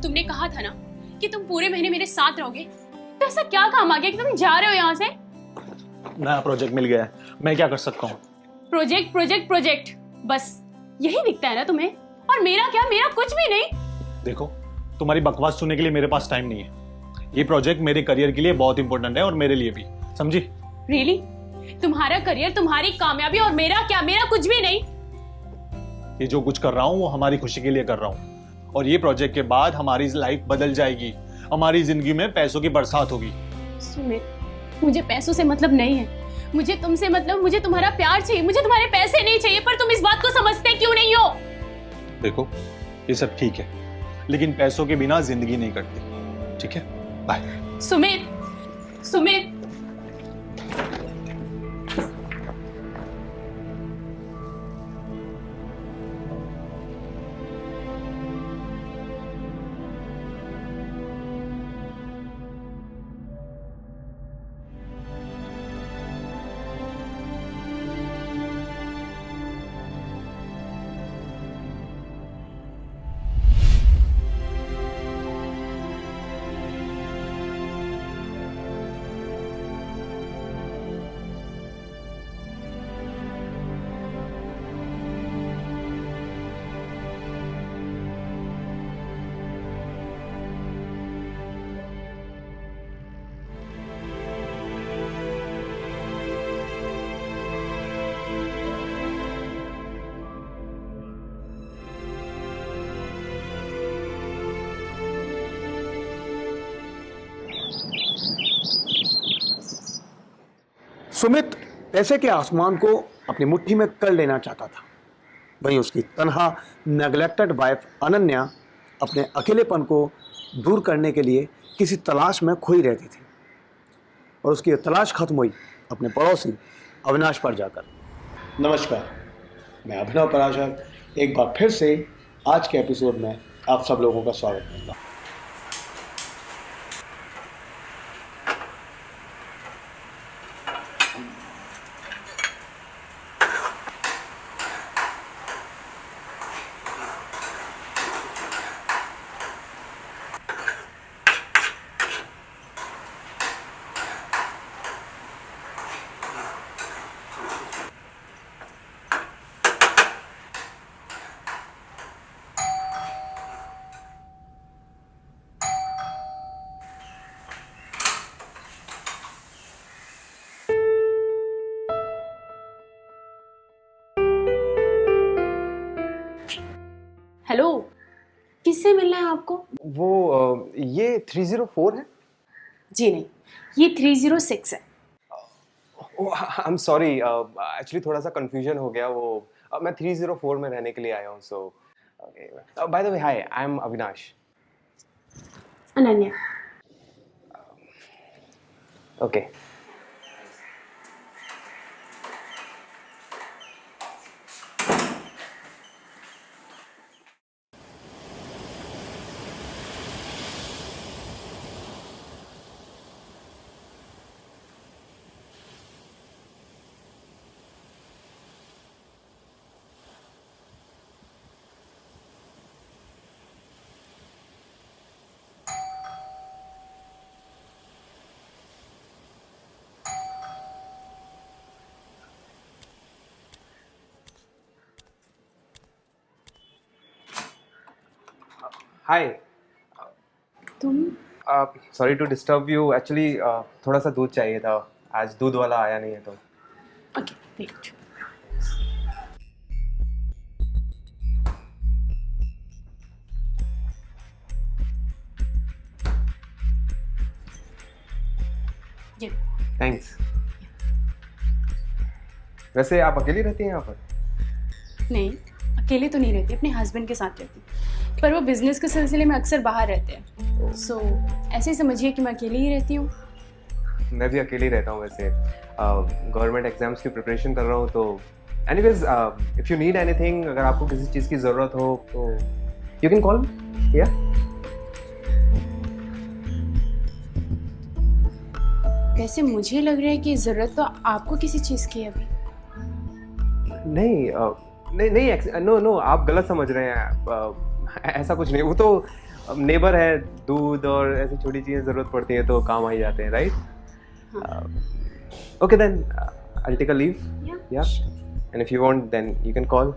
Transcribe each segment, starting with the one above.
तुमने कहा था ना कि तुम पूरे महीने मेरे साथ रहोगे, तो ऐसा क्या काम आ गया कि तुम जा रहे हो यहाँ से? नया प्रोजेक्ट मिल गया है, मैं क्या कर सकता हूँ? प्रोजेक्ट प्रोजेक्ट प्रोजेक्ट, बस यही दिखता है ना तुम्हें? और मेरा क्या? मेरा कुछ भी नहीं। देखो, तुम्हारी बकवास सुनने के लिए मेरे पास टाइम नहीं है। ये प्रोजेक्ट मेरे करियर के लिए बहुत इंपॉर्टेंट है और मेरे लिए भी, समझी? रियली? तुम्हारा करियर, तुम्हारी कामयाबी, और मेरा क्या? मेरा कुछ भी नहीं। ये जो कुछ कर रहा हूँ वो हमारी खुशी के लिए कर रहा हूँ, और ये प्रोजेक्ट के बाद हमारी लाइफ बदल जाएगी। हमारी जिंदगी में पैसों की बरसात होगी। सुमित, मुझे पैसों से मतलब नहीं है, मुझे तुमसे मतलब, मुझे तुम्हारा प्यार चाहिए, मुझे तुम्हारे पैसे नहीं चाहिए। पर तुम इस बात को समझते क्यों नहीं हो? देखो, ये सब ठीक है, लेकिन पैसों के बिना जिंदगी नहीं कटती, ठीक है? बाय। सुमित, सुमित, सुमित पैसे के आसमान को अपनी मुट्ठी में कर लेना चाहता था। वहीं उसकी तन्हा नेग्लेक्टेड वाइफ अनन्या अपने अकेलेपन को दूर करने के लिए किसी तलाश में खोई रहती थी, और उसकी तलाश खत्म हुई अपने पड़ोसी अविनाश पर जाकर। नमस्कार, मैं अभिनव पराशर एक बार फिर से आज के एपिसोड में आप सब लोगों का स्वागत करता हूँ। हेलो, किससे मिलना है आपको? वो ये 304 है? जी नहीं, ये 306 है। आई एम सॉरी, एक्चुअली थोड़ा सा कंफ्यूजन हो गया। वो मैं 304 में रहने के लिए आया हूँ। So by the way, hi, I am Avinash. Ananya. Okay. Hi. तुम? Sorry to disturb you, actually थोड़ा सा दूध चाहिए था। आज दूध वाला आया नहीं है तो। Okay, wait. ये थैंक्स। वैसे आप अकेली रहती हैं यहाँ पर? नहीं, अकेले तो नहीं रहती, अपने हस्बैंड के साथ रहती, पर वो बिजनेस के सिलसिले में अक्सर बाहर रहते हैं। सो ऐसे ही समझिए कि मैं अकेली ही रहती हूँ। मैं भी अकेले ही रहता हूँ वैसे। गवर्नमेंट एग्जाम्स की प्रिपरेशन कर रहा हूँ तो anyways, if you need anything, अगर आपको किसी चीज़ की ज़रूरत हो तो यू कैन कॉल। या वैसे मुझे लग रहा है कि ज़रूरत तो आपको किसी चीज़ की है अभी। नहीं, नहीं, नो नो, आप गलत समझ रहे हैं। ऐसा कुछ नहीं, वो तो नेबर है, दूध और ऐसी छोटी चीज़ें ज़रूरत पड़ती है तो काम आ ही जाते हैं, right? Okay then I take a leave, yeah, and if you want then you can call.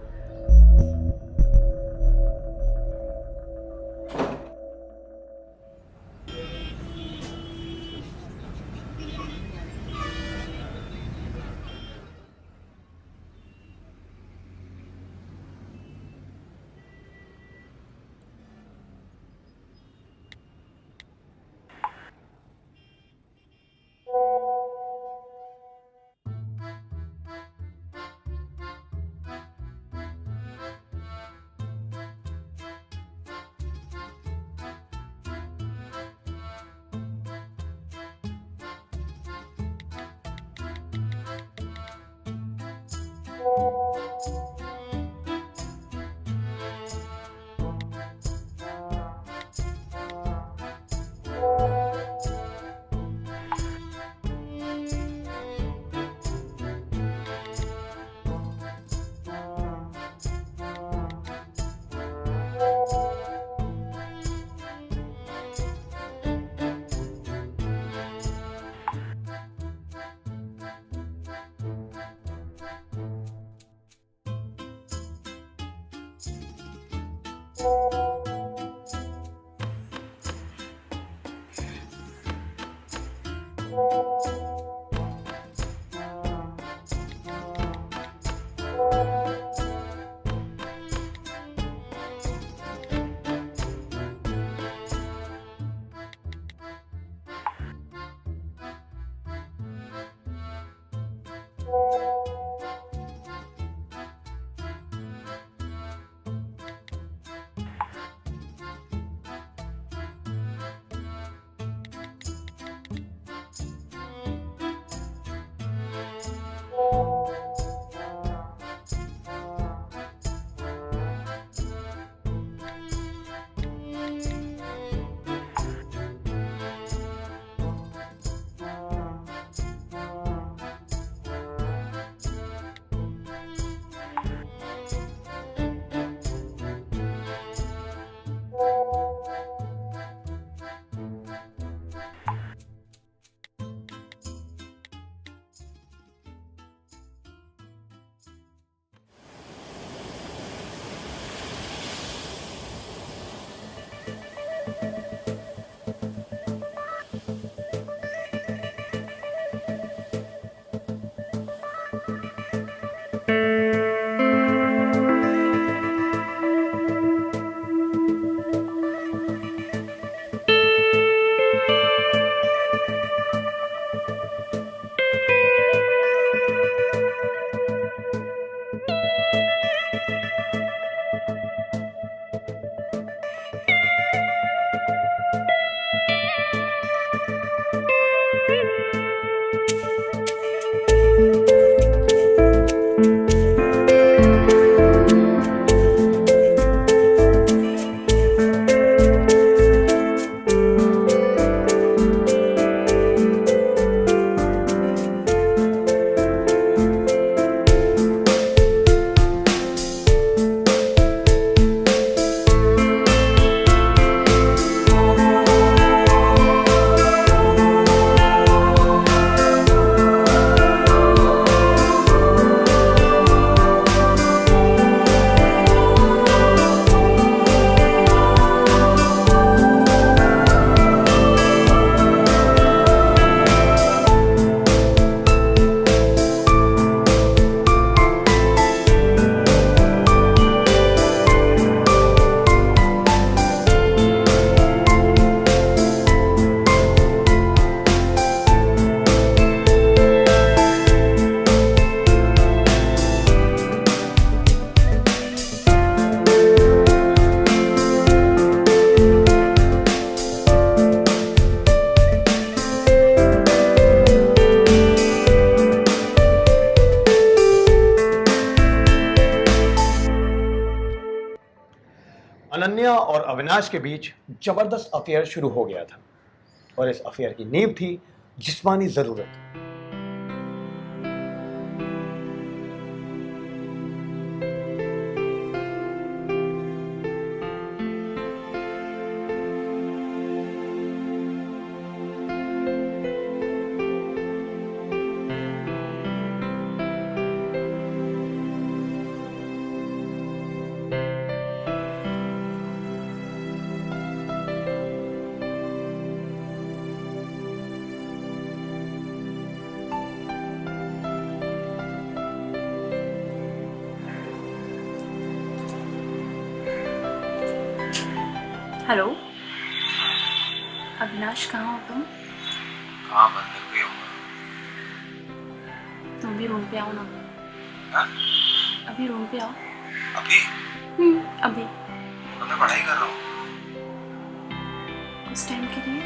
Ananya और अविनाश के बीच जबरदस्त अफेयर शुरू हो गया था और इस अफेयर की नींव थी जिस्मानी जरूरत। हेलो अविनाश, कहाँ हो तुम? हाँ मैं घर पे हूँ। तुम भी रूम पे आओ ना। हाँ? अभी रूम पे आओ। अभी अभी तो मैं पढ़ाई कर रहा हूँ। कुछ टाइम के लिए।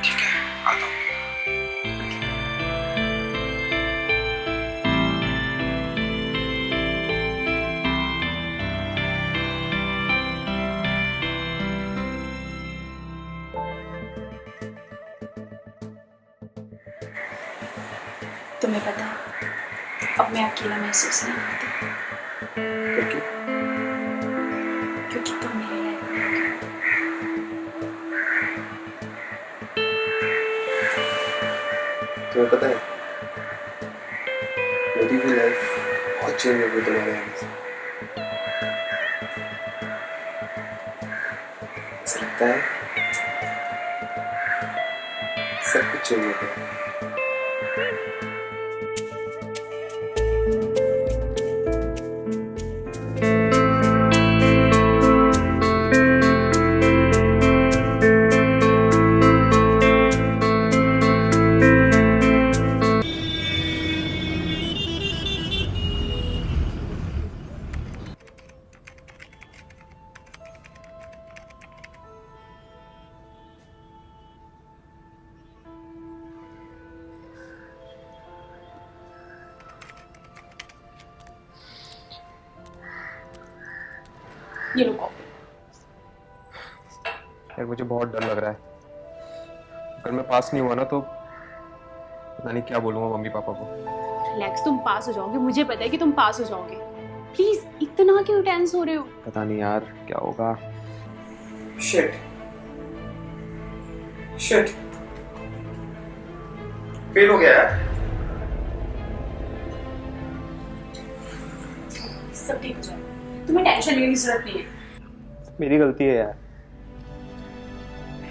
ठीक है आता हूँ। तुम्हें पता है अब मैं अकेला महसूस नहीं करती, क्योंकि क्योंकि तुम मेरी लाइफ में हो। तुम्हें पता है मेरी भी लाइफ बहुत चेंज हो गई तुम्हारे आने से। ऐसा लगता है सब कुछ चेंज हो गया। ये लो कॉफी। यार मुझे बहुत डर लग रहा है, अगर मैं पास नहीं हुआ ना तो पता नहीं क्या बोलूँगा मम्मी पापा को। रिलैक्स, तुम पास हो जाओगे, मुझे पता है कि तुम पास हो जाओगे। प्लीज इतना क्यों टेंस हो रहे हो? पता नहीं यार क्या होगा। शिट शिट फेल हो गया यार। सब ठीक हो जाएगा, तुम्हें टेंशन लेने की जरूरत नहीं है। मेरी गलती है यार,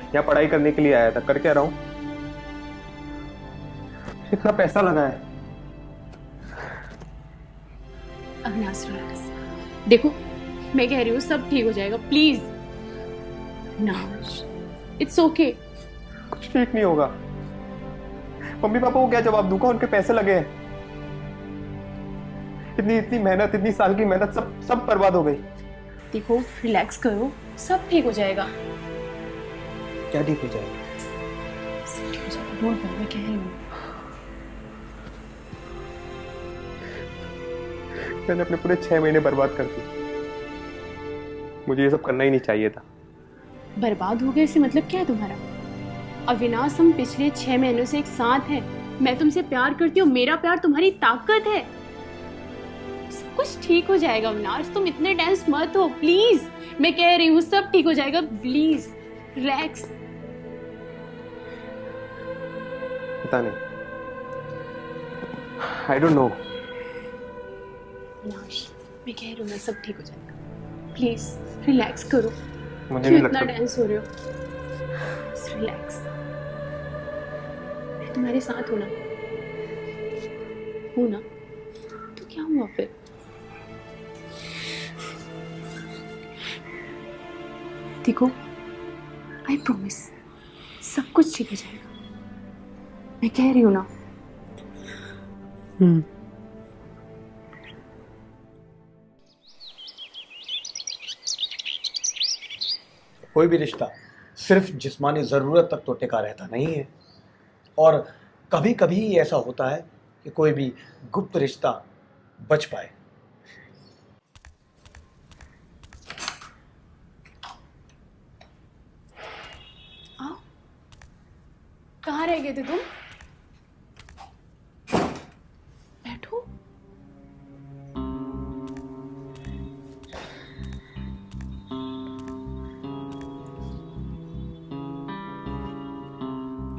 यहाँ पढ़ाई करने के लिए आया था, कर क्या रहा हूँ? इतना पैसा लगा है। अविनाश रिलैक्स, देखो मैं कह रही हूँ सब ठीक हो जाएगा, प्लीज। Avinash it's okay. कुछ ठीक नहीं होगा। मम्मी पापा को क्या जवाब दूंगा? उनके पैसे लगे हैं, इतनी मेहनत, इतनी साल की मेहनत सब बर्बाद हो गई। देखो रिलैक्स करो, सब ठीक हो जाएगा। क्या ठीक हो जाएगा? सब ठीक हो जाएगा, बोल कर मैं कह रही हूँ। मैंने अपने पूरे 6 महीने बर्बाद कर दिए। मुझे ये सब करना ही नहीं चाहिए था। बर्बाद हो गए इससे मतलब क्या है तुम्हारा? अविनाश, हम पिछले 6 महीनों से एक साथ हैं। मैं तुमसे प्यार करती हूँ, मेरा प्यार तुम्हारी ताकत है। सब कुछ ठीक हो जाएगा अविनाश, तुम इतने टेंस मत हो प्लीज। मैं कह रही हूँ सब ठीक हो जाएगा, प्लीज रिलैक्स। पता नहीं, आई डोंट नो। अविनाश मैं कह रही हूँ ना सब ठीक हो जाएगा, प्लीज रिलैक्स करो। मुझे क्यों नहीं इतना लगता। टेंस हो रहे हो? रिलैक्स, मैं तुम्हारे साथ हूं ना तो क्या हुआ फिर? देखो आई प्रॉमिस सब कुछ ठीक हो जाएगा, मैं कह रही हूँ ना। कोई भी रिश्ता सिर्फ जिस्मानी ज़रूरत तक तो टिका रहता नहीं है, और कभी कभी ऐसा होता है कि कोई भी गुप्त रिश्ता बच पाए। आओ, कहाँ रह गए थे तुम? बैठो।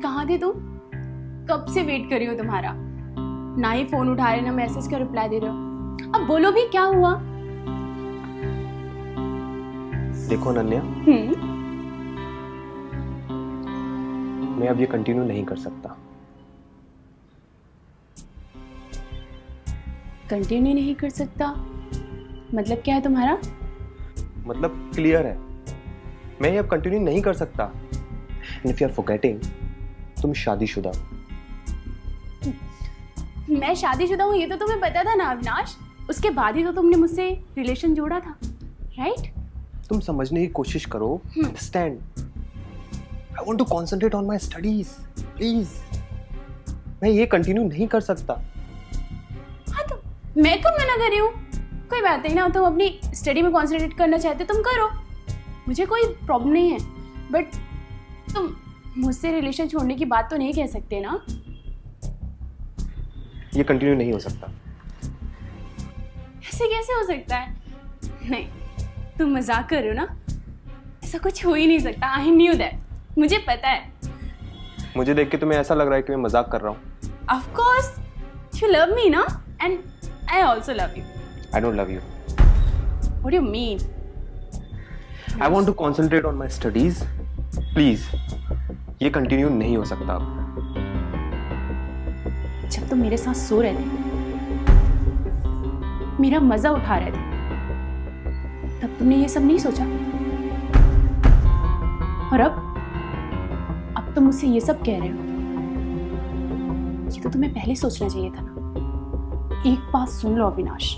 कहाँ थे तुम? कब से वेट कर रही हो तुम्हारा, ना ही फोन उठा रहे ना मैसेज का रिप्लाई दे रहे हो। अब बोलो भी क्या हुआ? देखो अनन्या, मैं अब ये कंटिन्यू नहीं कर सकता। कंटिन्यू नहीं कर सकता मतलब क्या है तुम्हारा? मतलब क्लियर है, मैं ये अब कंटिन्यू नहीं कर सकता। And if you are forgetting, तुम शादीशुदा हो। मैं शादीशुदा हूँ ये तो तुम्हें पता था ना अविनाश, उसके बाद ही तो तुमने मुझसे रिलेशन जोड़ा था, राइट? तुम समझने की कोशिश करो, understand. I want to concentrate on my studies, please. मैं ये कंटिन्यू नहीं कर सकता। हाँ तो मैं कब मना कर रही हूँ? कोई बात नहीं ना, तुम अपनी स्टडी में कंसंट्रेट करना चाहते तुम करो, मुझे कोई प्रॉब्लम नहीं है। बट तुम मुझसे रिलेशन छोड़ने की बात तो नहीं कह सकते ना। ये कंटिन्यू नहीं हो सकता। ऐसे कैसे हो सकता है? नहीं, तुम मजाक कर रहे हो ना, ऐसा कुछ हो ही नहीं सकता। आई न्यू दैट, मुझे पता है। मुझे देख के तुम्हें ऐसा लग रहा है कि मैं मजाक कर रहा हूँ। Of course you love me ना, and I also love you. I don't love you. What do you mean? I want to concentrate on my studies, please. ये कंटिन्यू नहीं हो सकता अब। जब तुम मेरे साथ सो रहे थे, मेरा मजा उठा रहे थे, तब तुमने ये सब नहीं सोचा। और अब तुम मुझसे ये सब कह रहे हो। ये तो तुम्हें पहले सोचना चाहिए था ना। एक बात सुन लो अविनाश,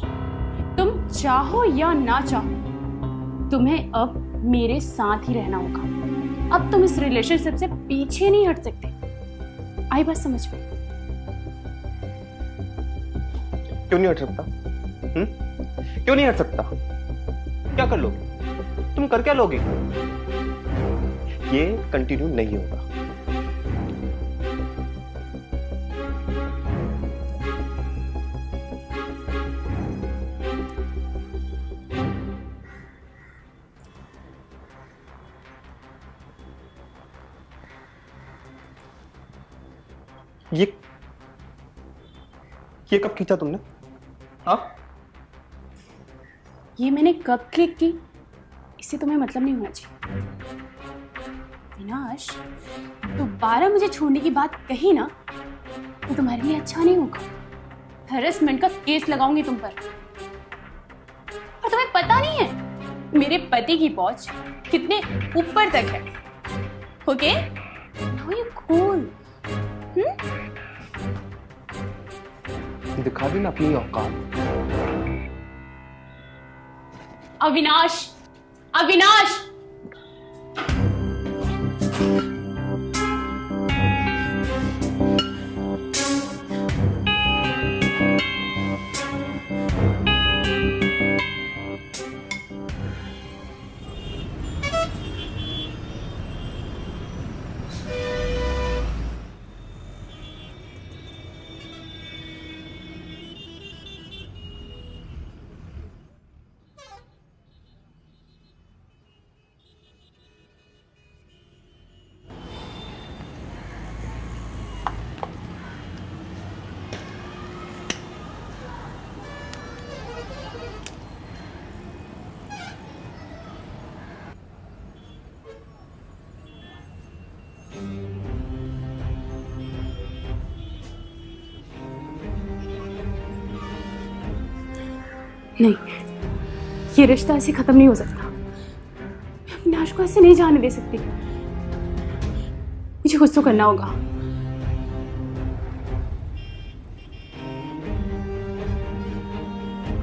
तुम चाहो या ना चाहो, तुम्हें अब मेरे साथ ही रहना होगा। अब तुम इस रिलेशनशिप से पीछे नहीं हट सकते। आई बात समझ में? क्यों नहीं हट सकता? क्यों नहीं हट सकता? क्या कर लोगे? तुम कर क्या लोगे? ये कंटिन्यू नहीं होगा। ये कब खींचा तुमने? हाँ? ये मैंने कब क्लिक की, इससे तुम्हें मतलब नहीं होना चाहिए। विनाश, दोबारा मुझे छोड़ने की बात कही ना तो तुम्हारे लिए अच्छा नहीं होगा। हैरेसमेंट का केस लगाऊंगी तुम पर। और तुम्हें पता नहीं है मेरे पति की पहुंच कितने ऊपर तक है। ओके? Now you cool. दिखा दी ना अपनी औकात। अविनाश, अविनाश! नहीं, ये रिश्ता ऐसे खत्म नहीं हो सकता। मैं अविनाश को ऐसे नहीं जाने दे सकती। मुझे कुछ तो करना होगा।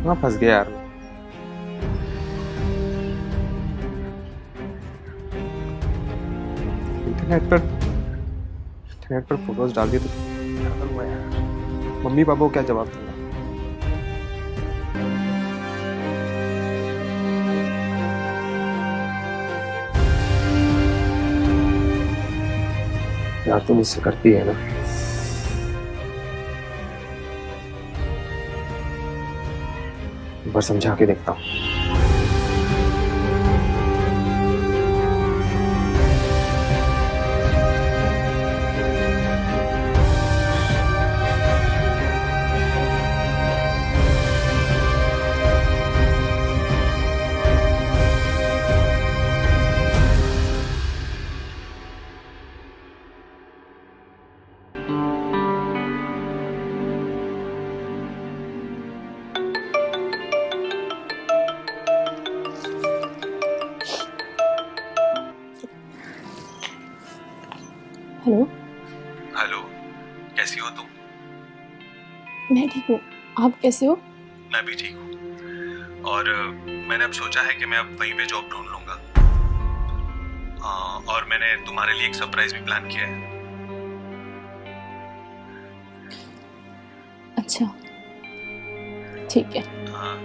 कहाँ फंस गया यार? इंटरनेट पर फोटोज डाल दिए तो क्या करूँगा यार? मम्मी पापा को क्या जवाब दूंगा? यार तुम इससे करती है ना। एक बार समझा के देखता हूँ। हेलो, हेलो, कैसी हो तुम? मैं ठीक हूँ, आप कैसे हो? मैं भी ठीक हूँ। और मैंने अब सोचा है कि मैं अब वहीं पे जॉब ढूंढ लूंगा। और मैंने तुम्हारे लिए एक सरप्राइज भी प्लान किया है। अच्छा, ठीक है।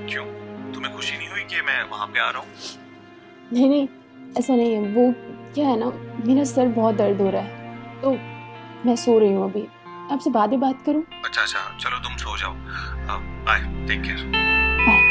क्यों, तुम्हें खुशी नहीं हुई कि मैं वहां पे आ रहा हूँ? नहीं नहीं, ऐसा नहीं है। वो क्या है ना, मेरा सर बहुत दर्द हो रहा है तो मैं सो रही हूँ अभी। आपसे बाद में बात करूँ? अच्छा, चलो तुम सो जाओ। Bye, take care. Bye.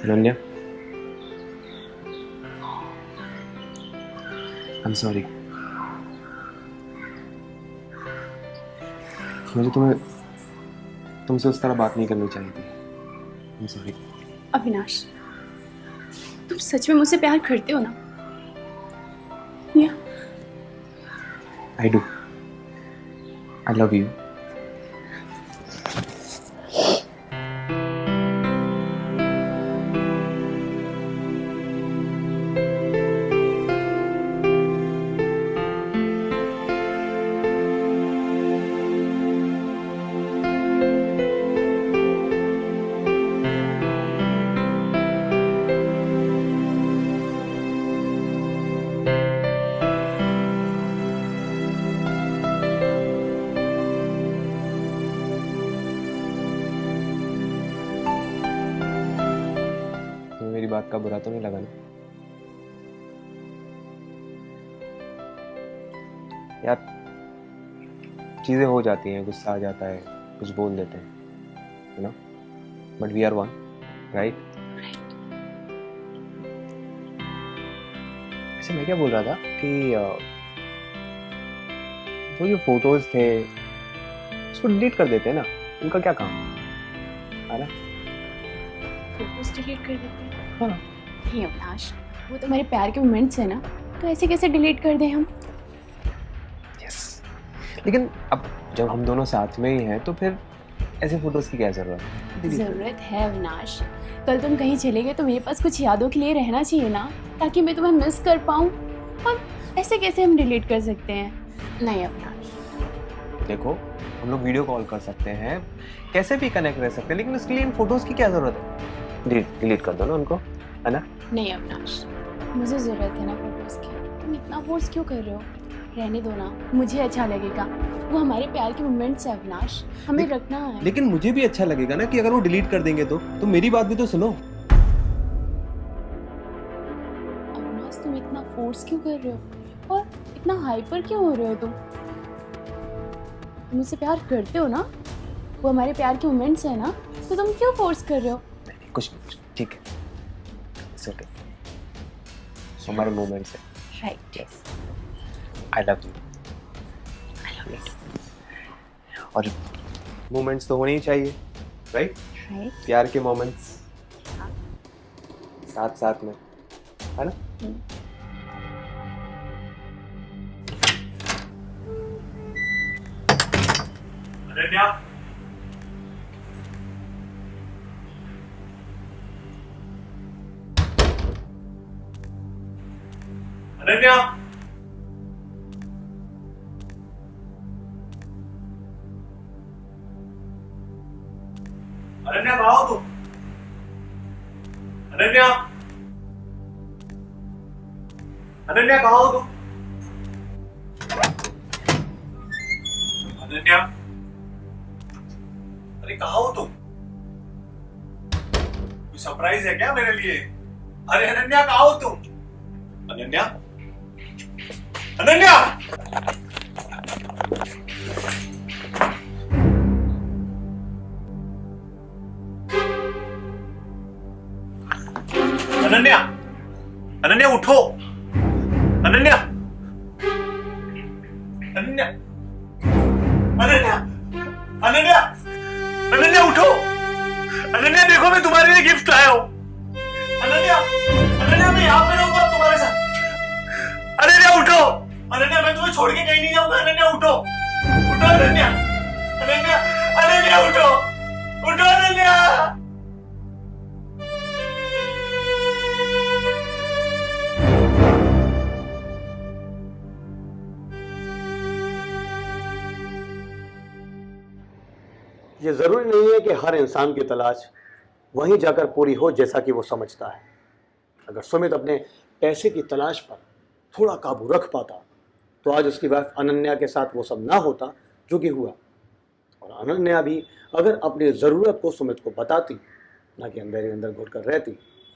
Ananya, I'm sorry. मुझे तुमसे उस तरह बात नहीं करनी चाहिए थी। I'm sorry. अविनाश, तुम सच में मुझसे प्यार करते हो ना? या I do. I love you. मेरी बात का बुरा तो नहीं लगा ना? यार, चीजें हो जाती हैं, गुस्सा आ जाता है, कुछ बोल देते हैं, you know, but we are one, right? वैसे मैं क्या बोल रहा था कि वो जो फोटोज थे उसको डिलीट कर देते हैं ना, उनका क्या काम है ना? फोटोज डिलीट कर देते हैं? हाँ। नहीं अविनाश, वो तो हमारे प्यार के मोमेंट्स है ना, तो ऐसे कैसे डिलीट कर दें हम? यस, लेकिन अब जब हम दोनों साथ में ही हैं तो फिर ऐसे फोटोज की क्या जरूरत है? जरूरत है अविनाश। कल तुम कहीं चले गए तो मेरे पास कुछ यादों के लिए रहना चाहिए ना, ताकि मैं तुम्हें मिस कर पाऊँ। और ऐसे कैसे हम डिलीट कर सकते हैं? नहीं अविनाश। देखो, हम लोग वीडियो कॉल कर सकते हैं, कैसे भी कनेक्ट रह सकते हैं, लेकिन उसके लिए इन फोटोज की क्या जरूरत है? डिलीट कर दो ना उनको, है ना? नहीं अविनाश, मुझे जरूरत है ना फोटोज की। तुम इतना फोर्स क्यों कर रहे हो? रहने दो ना, मुझे अच्छा लगेगा। वो हमारे प्यार के मोमेंट्स है अविनाश, हमें रखना है। लेकिन मुझे भी अच्छा लगेगा ना कि अगर वो डिलीट कर देंगे तो मेरी बात भी तो सुनो। अविनाश, तुम इतना फोर्स क्यों कर रहे हो और इतना हाइपर क्यों हो रहे हो? तुम मुझसे प्यार करते हो ना? वो हमारे प्यार के मोमेंट्स है ना, तो तुम क्यों फोर्स कर रहे हो? नहीं, कुछ नहीं, ठीक है, इट्स ओके, हमारे मोमेंट्स है। Right, yes, I love you. I love it. और मोमेंट्स तो होने ही चाहिए, राइट? राइट। प्यार के मोमेंट्स साथ साथ में, है ना? अनन्या, अनन्या, अनन्या कहाँ हो तुम? अनन्या, अनन्या कहाँ हो तुम? अनन्या, अरे कहाँ हो तुम? कोई सरप्राइज है क्या मेरे लिए? अरे अनन्या कहाँ हो तुम? अनन्या, अनन्या, अनन्या, अनन्या, अनन्या, अनन्या उठो। अनन्या देखो मैं तुम्हारे लिए गिफ्ट लाया हूँ। अनन्या, अनन्या मैं यहाँ पे रहूंगा तुम्हारे साथ। अनन्या उठो। अनन्या मैं तुम्हें छोड़ के कहीं नहीं जाऊंगा। अनन्या उठो, उठो अनन्या, अनन्या, अनन्या उठो, उठो अनन्या। ये ज़रूरी नहीं है कि हर इंसान की तलाश वहीं जाकर पूरी हो जैसा कि वो समझता है। अगर सुमित अपने पैसे की तलाश पर थोड़ा काबू रख पाता तो आज उसकी वाइफ अनन्या के साथ वो सब ना होता जो कि हुआ, और अनन्या भी अगर अपनी ज़रूरत को सुमित को बताती, ना कि अंदर ही अंदर घुट कर रहती,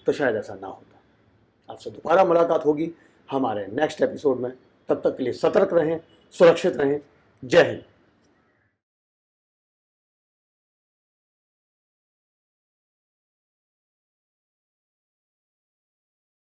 तो शायद ऐसा ना होता। आपसे दोबारा मुलाकात होगी हमारे नेक्स्ट एपिसोड में। तब तक के लिए सतर्क रहें, सुरक्षित रहें। जय हिंद।